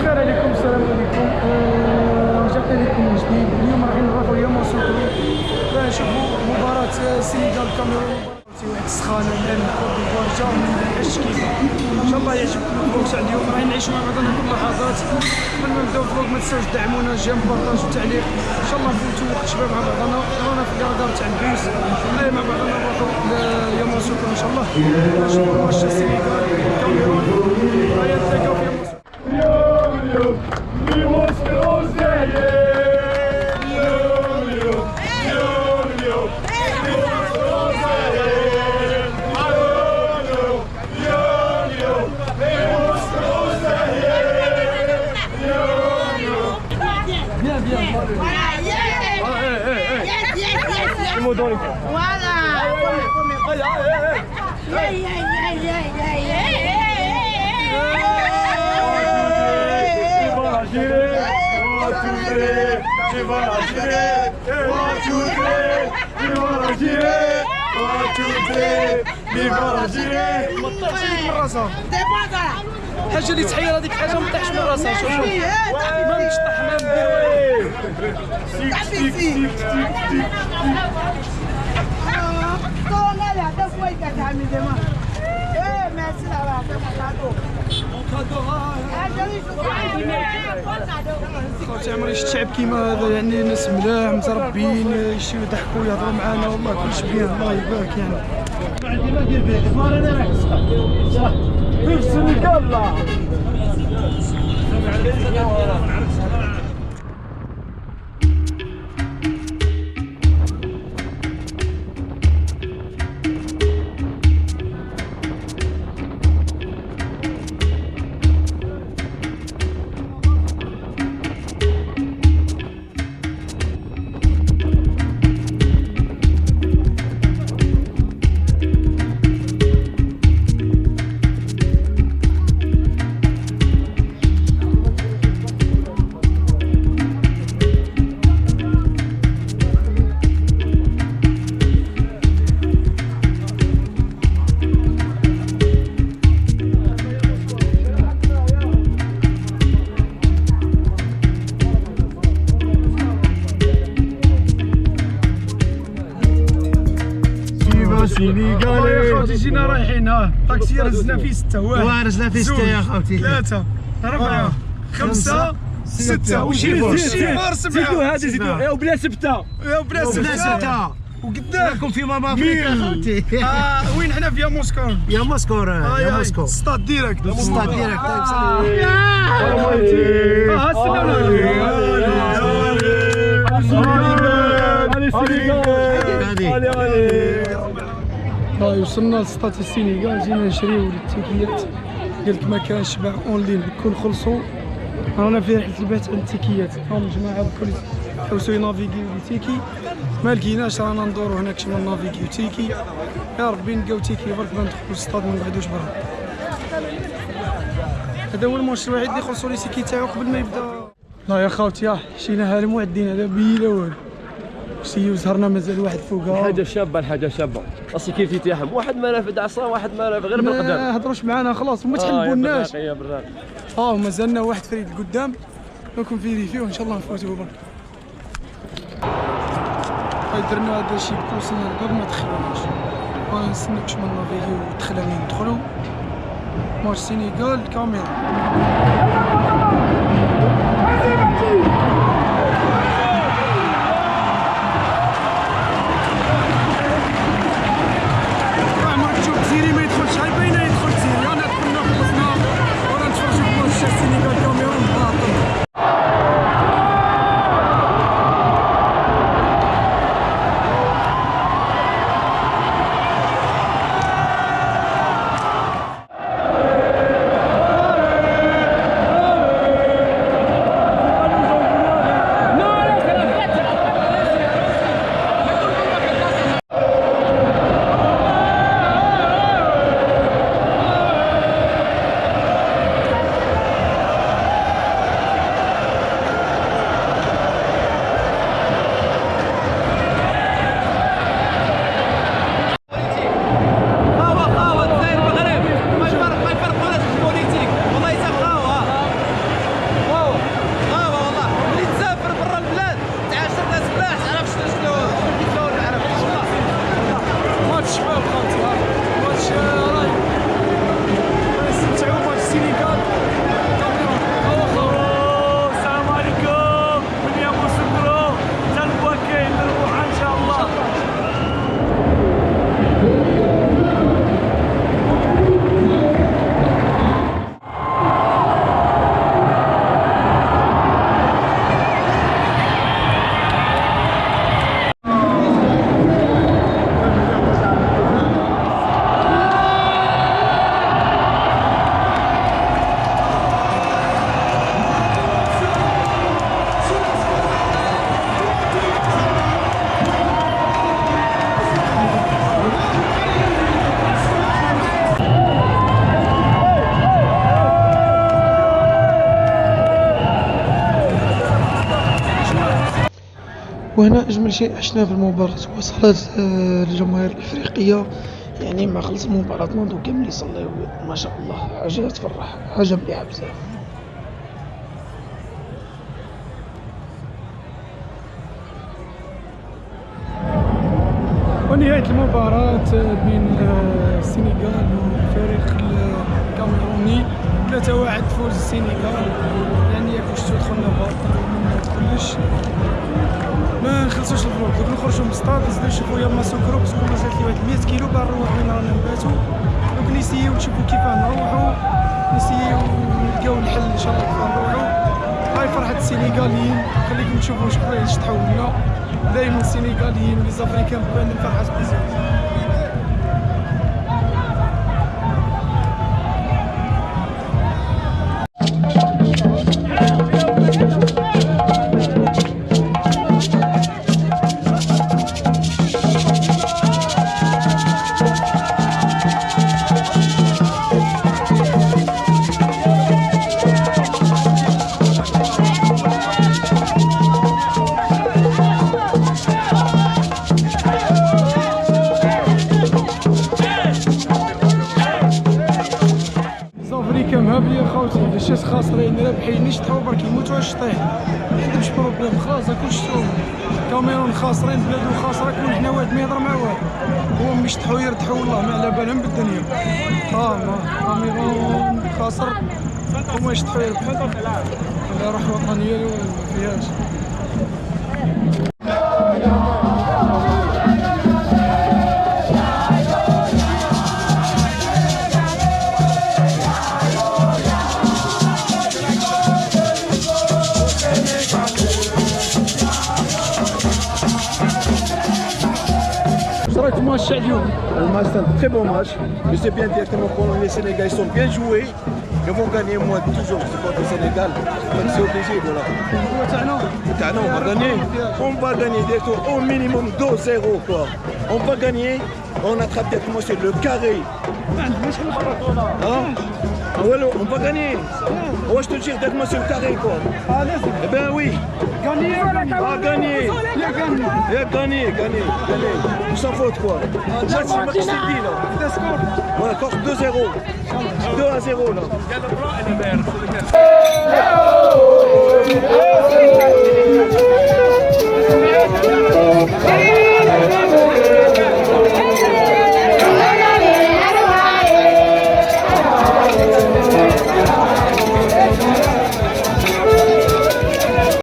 بخير عليكم، السلام عليكم. رجعنا لكم من جديد. اليوم رايحين نروحوا ياموسوكرو باش نشوفوا مباراة السنغال كاميرون. واحد السخانة بين كوت ديفوار جا اش كيف. ان شاء الله يعجبكم الفلوق تاع اليوم. رايحين نعيشوا مع بعضنا كل اللحظات. قبل ما نبداو الفلوق ما تنساوش تدعمونا، جيم، بارطاج وتعليق. ان شاء الله نفوتوا وقت شباب مع بعضنا. رانا في الكاركار تاع البيس مع بعضنا نروحوا لياموسوكرو ان شاء الله باش نشوفوا ماتش السنغال كاميرون. هيا نتلاقاو في الحاجه اللي تحير هذيك الحاجه ما طيحش من راسها. شوف ما متشطح ما خوتي عمري شفت شعب كيما هذا، يعني ناس ملاح متربيين يمشيو يضحكوا يهضروا معانا، والله كلشي بيان الله يبارك. يعني في السنغال لا سينيغالي يا خوتي. جينا رايحين طاكسي رزنا فيه 6 1 رزنا فيه 6 يا خوتي 3 4 5 6 وشيفور 7 زيدوا هذه زيدوا يا وبلا 7 يا بلا 6 وقدام راكم في ماما افريكا خوتي. وين حنا في ياموسكور يا موسكور يا موسكو ستاد ديريكت ستاد ديريكت. وصلنا لسطاد السنغال. جينا نشريو التيكيات، قالك ما كانش باع اونلاين الكل خلصوا. رانا في رحله البحث عن التيكيات. هم جماعه الكل حوسوا ينافيكيو لي تيكي، ما لقيناش. رانا ندورو هناك شمال نافيكيو تيكي. يا ربي نلقاو تيكي برك ما ندخلو للسطاد ما نقعدوش برا. هذا هو الماتش الوحيد اللي خلصوا لي تيكي تاعو قبل ما يبدا. لا يا خوتي شينا المعدين هذا بيلا والو. سيو زهرنا مازال واحد فوقها. حاجه شابه الحاجه شابه السيكيورتي تاعهم. واحد ما رافد عصا، واحد ما رافد غير بالقدام. ما هضروش معانا خلاص ما تحلبوناش. يا بالراق مازالنا واحد فريد القدام راكم فيه وان شاء الله نفوتوا برك. درنا هذا الشيء بوصلنا لباب ما دخلناش. وانا نستناو شمال نافيكيو دخلنا ندخلوا ماتش السنغال كاميرون. وهنا أجمل شيء عشناه في المباراة هو صلاة الجماهير الأفريقية، يعني ما خلص المباراة نوضو كامل يصليو ما شاء الله، حاجة تفرح، حاجة مليحة بزاف. ونهاية المباراة بين السنغال والفريق الكاميروني 3-1 فوز السنغال، يعني ياك واش دخلنا باطل كلش ما نخلصوش الفلوق، دوك نخرجو من السطاد نزيدو نشوفو يا ماسوكرو باسكو مازالت لي واحد 100 كيلو باش نروح وين رانا نباتو، دوك نسيو نشوفو كيفاه نروحو، نسيو نلقاو الحل ان شاء الله كيفاه نروحو. هاي فرحة السنغاليين، خليكم تشوفوا شكون اللي يشطحوا لنا دايما السنغاليين ولي زافريكان بقاو عندهم فرحة بزاف. زافريكا مهابلين خاوتي لاشاس خاسرين رابحين يشطحو برك يموتو الشطيح، ما عندهمش بروبليم خلاص هاكو شفتو كاميرون خاسرين بلادو خاسرة كون حنا واحد ما يهضر مع واحد، هما يشطحو يرتحو والله ما على بالهم بالدنيا. كاميرون خاسر هما يشطحو يربحو على روح وطنية ما فيهاش. رايك في الماتش تاع اليوم؟ Le match, c'est un très bon match. Je sais bien directement que les Sénégalais sont bien joués. Ils vont gagner, moi, toujours. C'est pas le Sénégal. Donc c'est obligé, voilà. On va gagner. On va gagner directement au minimum 2-0, quoi. On va gagner. On attrape directement sur le carré. Hein? Ah ouais, on va gagner. Ouais, je te jure, directement sur le carré, quoi. Eh ben oui. Gagner, Ah, gagner. Gagner. Sans faute, quoi. Là, c'est moi qui t'ai dit, là. Ouais, encore 2-0. 2-0, là.